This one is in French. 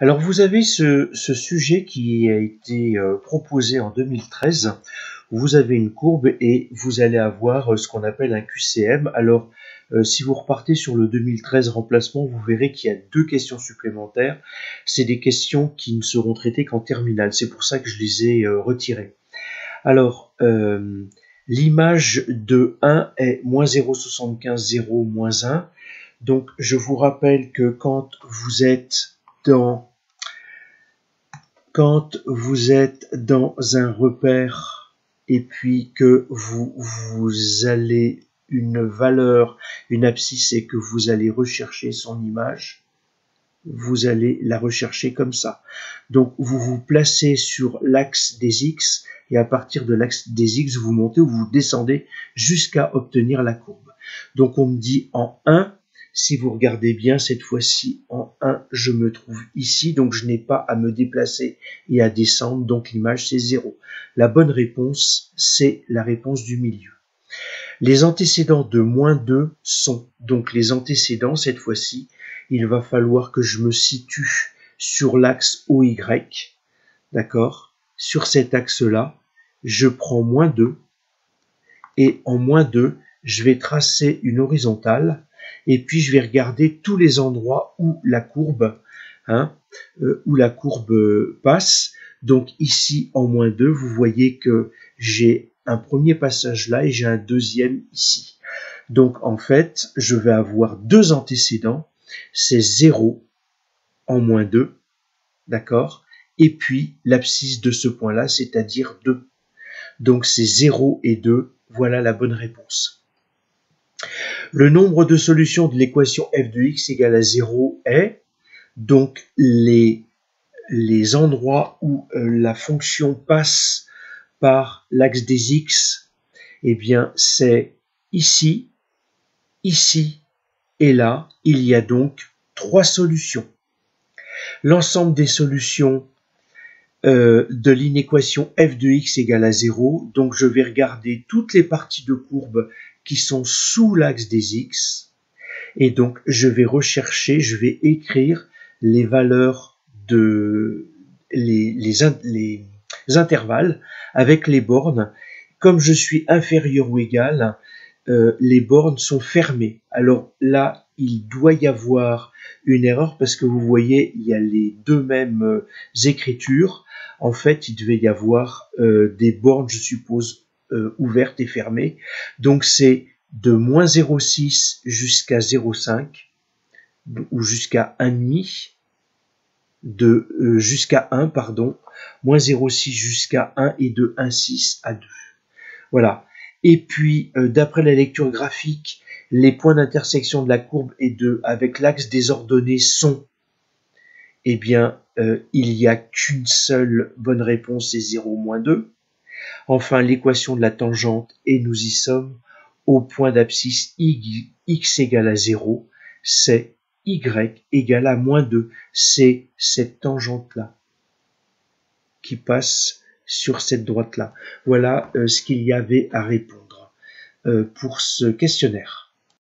Alors vous avez ce sujet qui a été proposé en 2013. Vous avez une courbe et vous allez avoir ce qu'on appelle un QCM. Alors si vous repartez sur le 2013 remplacement, vous verrez qu'il y a 2 questions supplémentaires. C'est des questions qui ne seront traitées qu'en terminale. C'est pour ça que je les ai retirées. Alors l'image de 1 est moins 0,75, 0, moins 1. Donc je vous rappelle que quand vous êtes dans un repère et puis que vous allez une valeur, une abscisse et que vous allez rechercher son image, vous allez la rechercher comme ça. Donc vous vous placez sur l'axe des X et à partir de l'axe des X, vous montez ou vous descendez jusqu'à obtenir la courbe. Donc on me dit en 1, si vous regardez bien, cette fois-ci, en 1, je me trouve ici, donc je n'ai pas à me déplacer et à descendre, donc l'image, c'est 0. La bonne réponse, c'est la réponse du milieu. Les antécédents de moins 2 sont, donc les antécédents, cette fois-ci, il va falloir que je me situe sur l'axe OY, d'accord? Sur cet axe-là, je prends moins 2, et en moins 2, je vais tracer une horizontale, et puis je vais regarder tous les endroits où la courbe, passe. Donc ici, en moins 2, vous voyez que j'ai un premier passage là et j'ai un deuxième ici. Donc en fait, je vais avoir 2 antécédents, c'est 0 en moins 2, d'accord? Et puis l'abscisse de ce point-là, c'est-à-dire 2. Donc c'est 0 et 2, voilà la bonne réponse. Le nombre de solutions de l'équation f de x égale à 0 est, donc les endroits où la fonction passe par l'axe des x, eh bien c'est ici, ici et là. Il y a donc 3 solutions. L'ensemble des solutions de l'inéquation f de x égale à 0, donc je vais regarder toutes les parties de courbe qui sont sous l'axe des x, et donc je vais rechercher, je vais écrire les valeurs de les intervalles avec les bornes. Comme je suis inférieur ou égal, les bornes sont fermées. Alors là, il doit y avoir une erreur parce que vous voyez, il y a les 2 mêmes écritures. En fait, il devait y avoir des bornes, je suppose, ouvertes et fermées. Donc c'est de moins 0,6 jusqu'à 0,5 ou jusqu'à 1,5, jusqu'à 1, pardon, moins 0,6 jusqu'à 1 et de 1,6 à 2. Voilà. Et puis, d'après la lecture graphique, les points d'intersection de la courbe et avec l'axe des ordonnées sont, eh bien, il n'y a qu'une seule bonne réponse, c'est 0, moins 2. Enfin, l'équation de la tangente, et nous y sommes, au point d'abscisse x égale à 0, c'est y égale à moins 2. C'est cette tangente-là qui passe sur cette droite-là. Voilà ce qu'il y avait à répondre pour ce questionnaire.